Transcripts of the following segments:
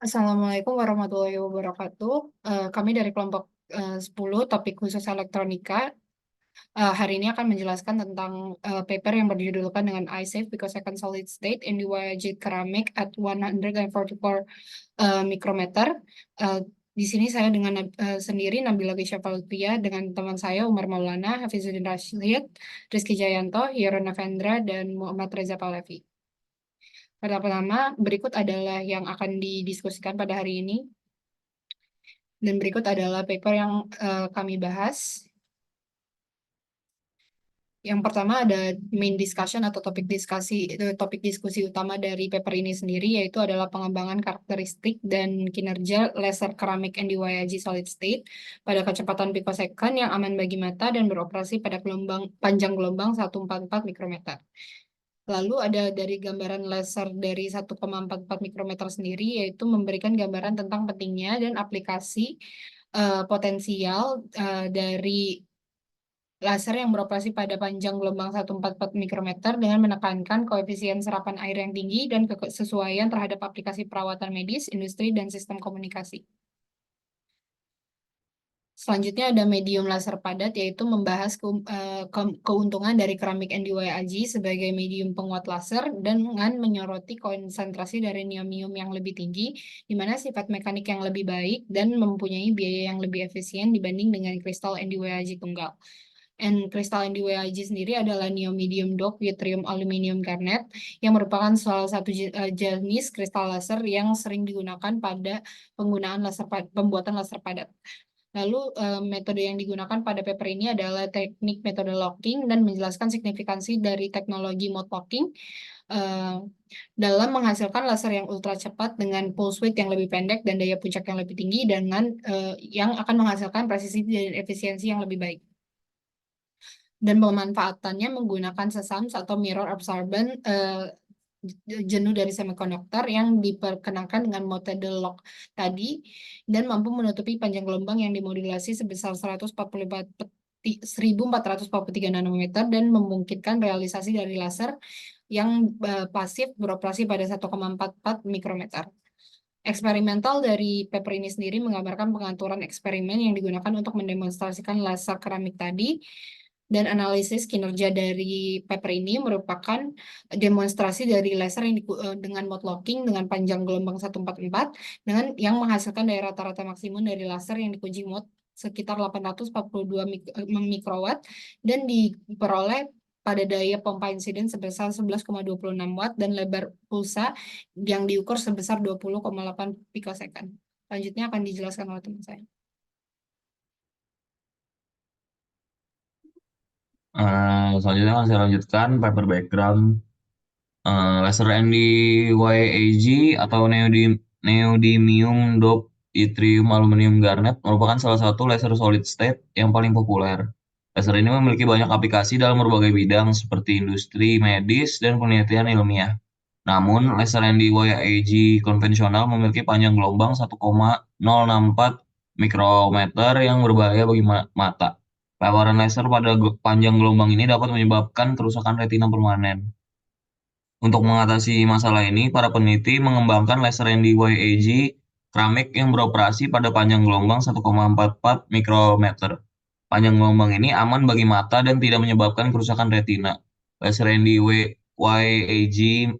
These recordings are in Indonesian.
Assalamualaikum warahmatullahi wabarakatuh. Kami dari kelompok 10 topik khusus elektronika. Hari ini akan menjelaskan tentang paper yang berjudulkan dengan iSafe Picosecond Solid State in DYG Ceramic at 144 mikrometer. Di sini saya dengan sendiri Nabila Gisha Falutia dengan teman saya Umar Maulana, Hafizuddin Rashid, Rizky Jayanto, Hiro Navendra, dan Muhammad Reza Pahlavi. Pertama-tama, berikut adalah yang akan didiskusikan pada hari ini. Dan berikut adalah paper yang kami bahas. Yang pertama ada main discussion atau topik diskusi utama dari paper ini sendiri, yaitu adalah pengembangan karakteristik dan kinerja laser keramik NdYAG solid state pada kecepatan picosecond yang aman bagi mata dan beroperasi pada panjang gelombang 144 mikrometer. Lalu ada dari gambaran laser dari 1,44 mikrometer sendiri, yaitu memberikan gambaran tentang pentingnya dan aplikasi potensial dari laser yang beroperasi pada panjang gelombang 144 mikrometer dengan menekankan koefisien serapan air yang tinggi dan kesesuaian terhadap aplikasi perawatan medis, industri, dan sistem komunikasi. Selanjutnya ada medium laser padat, yaitu membahas keuntungan dari keramik NdYAG sebagai medium penguat laser dengan menyoroti konsentrasi dari neomium yang lebih tinggi, di mana sifat mekanik yang lebih baik dan mempunyai biaya yang lebih efisien dibanding dengan kristal NdYAG tunggal. Kristal NdYAG sendiri adalah neomidium doped yttrium aluminium garnet yang merupakan salah satu jenis kristal laser yang sering digunakan pada pembuatan laser padat. Lalu metode yang digunakan pada paper ini adalah teknik metode locking dan menjelaskan signifikansi dari teknologi mode locking dalam menghasilkan laser yang ultra cepat dengan pulse width yang lebih pendek dan daya puncak yang lebih tinggi dengan yang akan menghasilkan presisi dan efisiensi yang lebih baik. Dan pemanfaatannya menggunakan SESAMS atau mirror absorbent jenuh dari semikonduktor yang diperkenalkan dengan metode lock tadi dan mampu menutupi panjang gelombang yang dimodulasi sebesar 1443 nanometer dan memungkinkan realisasi dari laser yang pasif beroperasi pada 1,44 mikrometer. Eksperimental dari paper ini sendiri menggambarkan pengaturan eksperimen yang digunakan untuk mendemonstrasikan laser keramik tadi, dan analisis kinerja dari paper ini merupakan demonstrasi dari laser yang dengan mode locking dengan panjang gelombang 144 dengan yang menghasilkan daya rata-rata maksimum dari laser yang diuji mode sekitar 842 mikrowatt dan diperoleh pada daya pompa insiden sebesar 11,26 watt dan lebar pulsa yang diukur sebesar 20,8 pikosecond. Selanjutnya akan dijelaskan oleh teman saya. Selanjutnya akan saya lanjutkan paper background. Laser NdYAG atau neodymium doped yttrium aluminium garnet merupakan salah satu laser solid state yang paling populer. Laser ini memiliki banyak aplikasi dalam berbagai bidang seperti industri, medis, dan penelitian ilmiah. Namun, laser NdYAG konvensional memiliki panjang gelombang 1,064 mikrometer yang berbahaya bagi mata. Paparan laser pada panjang gelombang ini dapat menyebabkan kerusakan retina permanen. Untuk mengatasi masalah ini, para peneliti mengembangkan laser NdYAG keramik yang beroperasi pada panjang gelombang 1,44 mikrometer. Panjang gelombang ini aman bagi mata dan tidak menyebabkan kerusakan retina. Laser NdYAG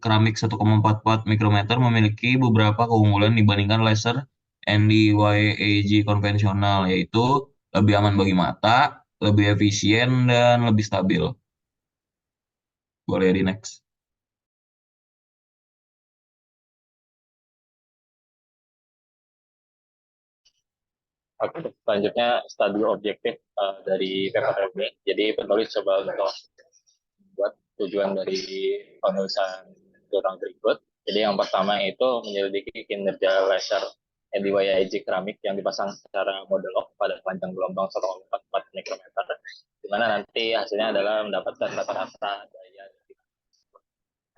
keramik 1,44 mikrometer memiliki beberapa keunggulan dibandingkan laser NdYAG konvensional, yaitu lebih aman bagi mata, lebih efisien, dan lebih stabil. Boleh di next. Oke, selanjutnya studi objektif dari paper ini. Jadi penulis coba untuk buat tujuan dari penulisan jurnal berikut. Jadi yang pertama itu menyelidiki kinerja laser NdYAG keramik yang dipasang secara modelok pada panjang gelombang 1,44 mikrometer, di mana nanti hasilnya adalah mendapatkan rata-rata daya.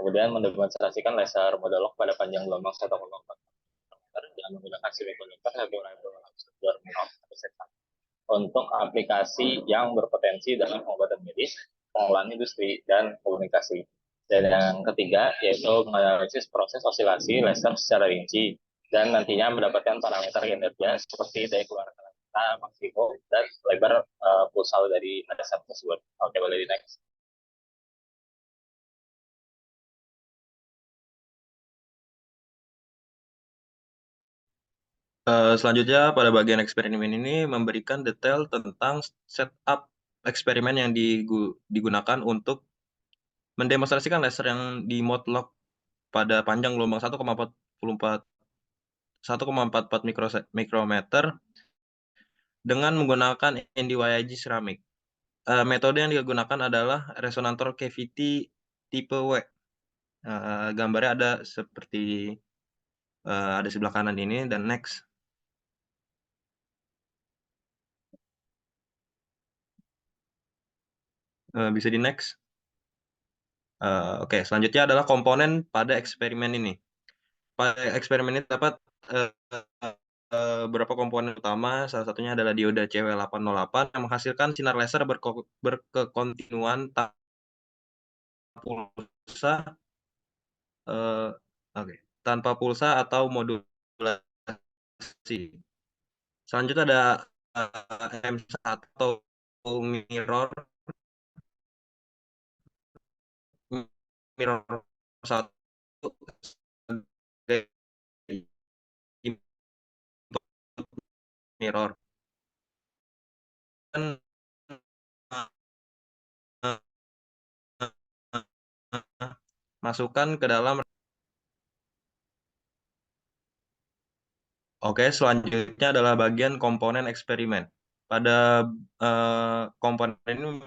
Kemudian mendemonstrasikan laser modelok pada panjang gelombang 1,44 dengan menggunakan semikonduktor untuk aplikasi yang berpotensi dalam pengobatan medis, pengolahan industri, dan komunikasi. Dan yang ketiga yaitu menganalisis proses osilasi laser secara rinci dan nantinya mendapatkan parameter kinerja seperti daya keluar kata maksimum dan lebar pulsal dari laser tersebut. Oke, boleh di next. Selanjutnya pada bagian eksperimen ini memberikan detail tentang setup eksperimen yang digunakan untuk mendemonstrasikan laser yang di mode lock pada panjang gelombang 1,44 mikrometer dengan menggunakan NDYIG ceramic. Metode yang digunakan adalah resonator cavity tipe W. Gambarnya ada seperti ada sebelah kanan ini, dan next. Bisa di next. Oke, selanjutnya adalah komponen pada eksperimen ini. Pada eksperimen ini dapat beberapa komponen utama, salah satunya adalah dioda CW808 yang menghasilkan sinar laser berkekontinuan tanpa pulsa, tanpa pulsa atau modulasi. Selanjutnya ada M1 atau mirror 1 mirror. Dan masukkan ke dalam. Oke, selanjutnya adalah bagian komponen eksperimen. Pada komponen ini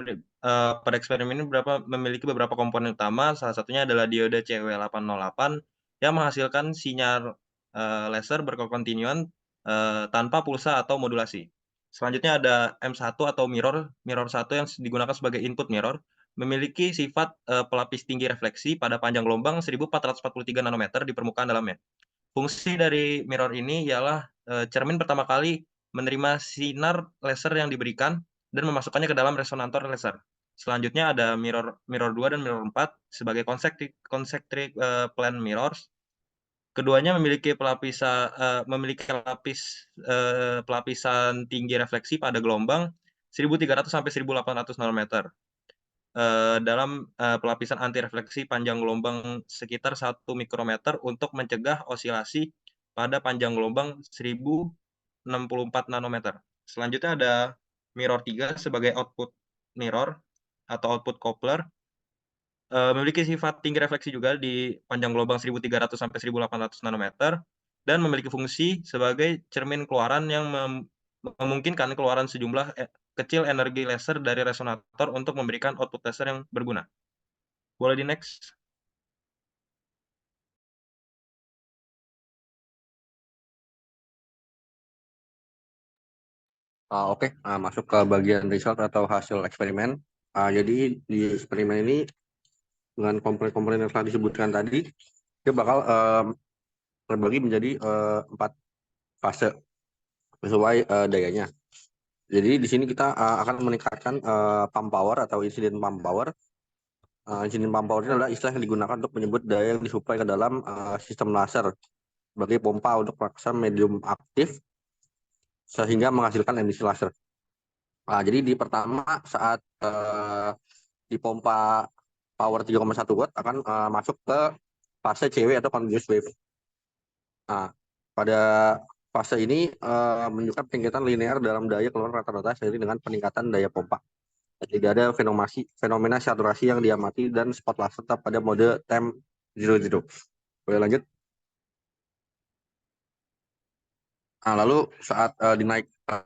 pada eksperimen ini memiliki beberapa komponen utama, salah satunya adalah dioda CW808 yang menghasilkan sinyal laser berkekontinuan tanpa pulsa atau modulasi. Selanjutnya ada M1 atau mirror 1 yang digunakan sebagai input mirror, memiliki sifat pelapis tinggi refleksi pada panjang gelombang 1443 nanometer di permukaan dalamnya. Fungsi dari mirror ini ialah cermin pertama kali menerima sinar laser yang diberikan dan memasukkannya ke dalam resonator laser. Selanjutnya ada mirror 2 dan mirror 4 sebagai concentric plane mirrors. Keduanya memiliki pelapisan tinggi refleksi pada gelombang 1300 sampai 1800 nanometer. Dalam pelapisan anti refleksi panjang gelombang sekitar 1 mikrometer untuk mencegah osilasi pada panjang gelombang 1064 nanometer. Selanjutnya ada mirror 3 sebagai output mirror atau output coupler. Memiliki sifat tinggi refleksi juga di panjang gelombang 1300 sampai 1800 nanometer dan memiliki fungsi sebagai cermin keluaran yang memungkinkan keluaran sejumlah kecil energi laser dari resonator untuk memberikan output laser yang berguna. Boleh di next. Oke, masuk ke bagian result atau hasil eksperimen. Jadi di eksperimen ini dengan komponen-komponen yang telah disebutkan tadi, itu bakal terbagi menjadi 4 fase sesuai dayanya. Jadi di sini kita akan meningkatkan pump power atau insiden pump power. Insiden pump power ini adalah istilah yang digunakan untuk menyebut daya yang disuplai ke dalam sistem laser sebagai pompa untuk pelaksanaan medium aktif sehingga menghasilkan emisi laser. Jadi di pertama saat dipompa power 3,1 watt akan masuk ke fase CW atau continuous wave. Pada fase ini menunjukkan peningkatan linear dalam daya keluar rata-rata seiring dengan peningkatan daya pompa. Tidak ada fenomena saturasi yang diamati dan spot laser tetap pada mode time 00. Boleh lanjut? Lalu saat dinaikkan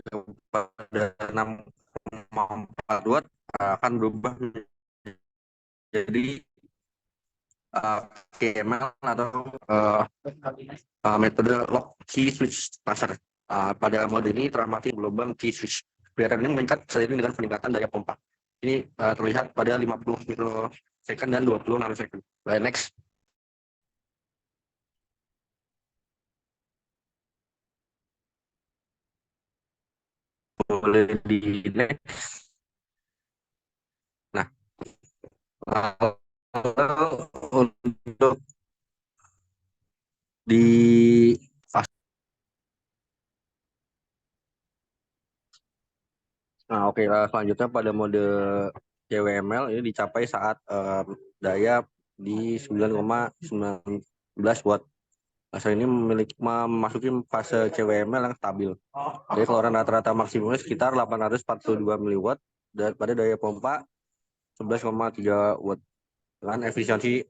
kepada 6,4 watt akan berubah jadi KML atau metode lock key switch laser. Pada mode ini teramati gelombang key switch. Gerakan ini meningkat seiring dengan peningkatan daya pompa. Ini terlihat pada 50 mikrosecond dan 20 nanosecond. Next. Boleh di next. Nah, selanjutnya pada mode CWML ini dicapai saat daya di 9,19 watt. Laser ini memasuki fase CWML yang stabil. Jadi keluaran rata-rata maksimumnya sekitar 842 mW dan pada daya pompa 11,3 watt dengan efisiensi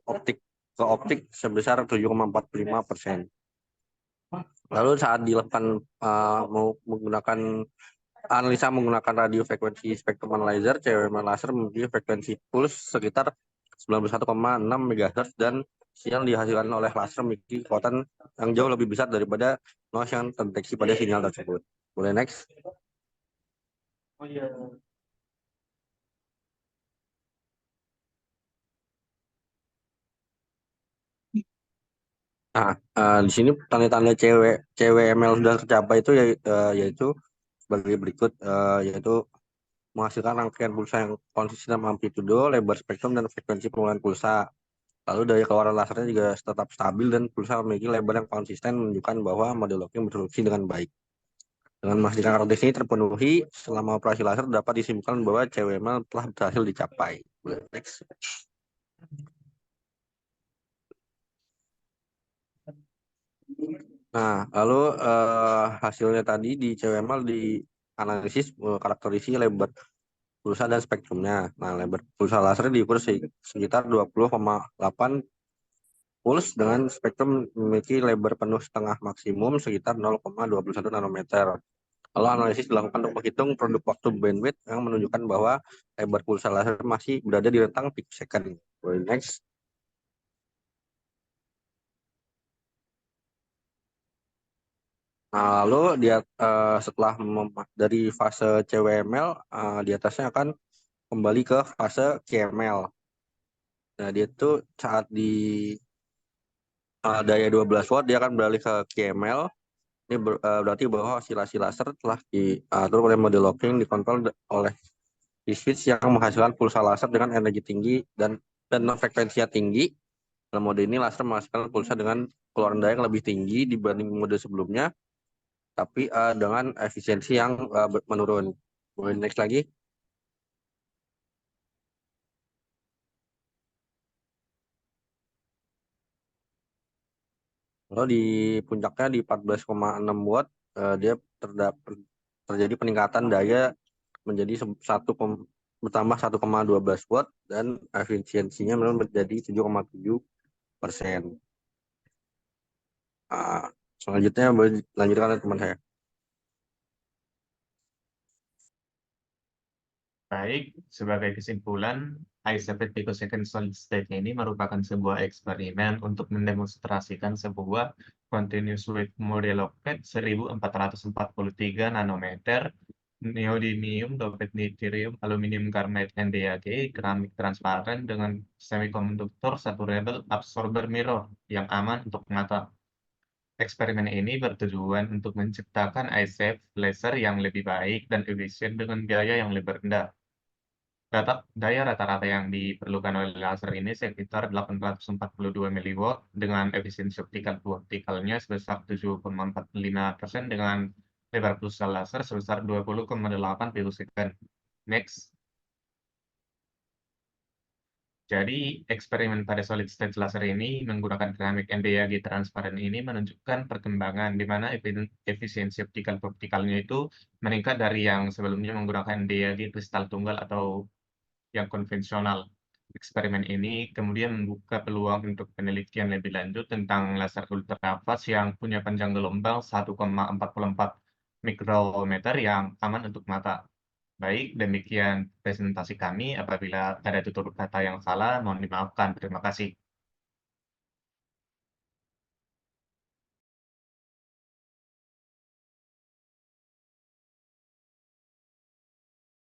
optik sebesar 7,45%. Lalu saat dilakukan menggunakan analisa menggunakan radio frekuensi spektrum analyzer, CWML laser memiliki frekuensi puls sekitar 91,6 MHz dan sinyal dihasilkan oleh laser memiliki kekuatan yang jauh lebih besar daripada noise yang terdeteksi pada sinyal tersebut. Boleh next? Nah, di sini tanda-tanda CWML sudah tercapai itu yaitu sebagai berikut, yaitu menghasilkan rangkaian pulsa yang konsisten dalam amplitudo, lebar spektrum, dan frekuensi pengulangan pulsa. Lalu daya keluaran lasernya juga tetap stabil dan pulsa memiliki lebar yang konsisten, menunjukkan bahwa model locking berfungsi dengan baik. Dengan memastikan karakteristik ini terpenuhi, selama operasi laser dapat disimpulkan bahwa CWML telah berhasil dicapai. Next. Nah, lalu hasilnya tadi di CWML di analisis karakteristik lebar pulsa dan spektrumnya. Nah, lebar pulsa laser diukur sekitar 20,8 puls dengan spektrum memiliki lebar penuh setengah maksimum sekitar 0,21 nanometer. Lalu analisis dilakukan untuk menghitung produk waktu bandwidth yang menunjukkan bahwa lebar pulsa laser masih berada di rentang picosecond. Next. Nah, lalu dia setelah dari fase CWML, di atasnya akan kembali ke fase QML. Nah, dia itu saat di daya 12 watt dia akan beralih ke QML. Ini berarti bahwa oscilasi laser telah diatur oleh model locking, dikontrol oleh switch yang menghasilkan pulsa laser dengan energi tinggi dan frekuensinya tinggi. Dalam mode ini laser menghasilkan pulsa dengan keluaran daya yang lebih tinggi dibanding mode sebelumnya, tapi dengan efisiensi yang menurun. Boleh next lagi. Lalu di puncaknya di 14,6 watt, dia terjadi peningkatan daya menjadi bertambah 1,12 watt dan efisiensinya menjadi 7,7%. Selanjutnya boleh dilanjutkan oleh teman saya. Baik, sebagai kesimpulan, i7 picosecond solid state ini merupakan sebuah eksperimen untuk mendemonstrasikan sebuah continuous wave model locket 1443 nanometer, neodymium doped deuterium aluminium carbonate NdAg, keramik transparan dengan semikonduktor saturable absorber mirror yang aman untuk mata. Eksperimen ini bertujuan untuk menciptakan i7 laser yang lebih baik dan efisien dengan biaya yang lebih rendah. Daya rata-rata yang diperlukan oleh laser ini sekitar 842 mW dengan efisiensi optikalnya sebesar 7,45% dengan lebar pulsa laser sebesar 20,8 pikosecond. Next. Jadi, eksperimen pada solid state laser ini menggunakan keramik NdAg transparan ini menunjukkan perkembangan di mana efisiensi optikalnya itu meningkat dari yang sebelumnya menggunakan NdAg kristal tunggal atau yang konvensional. Eksperimen ini kemudian membuka peluang untuk penelitian lebih lanjut tentang laser ultrafast yang punya panjang gelombang 1,44 mikrometer yang aman untuk mata. Baik, demikian presentasi kami. Apabila ada tutur kata yang salah, mohon dimaafkan. Terima kasih.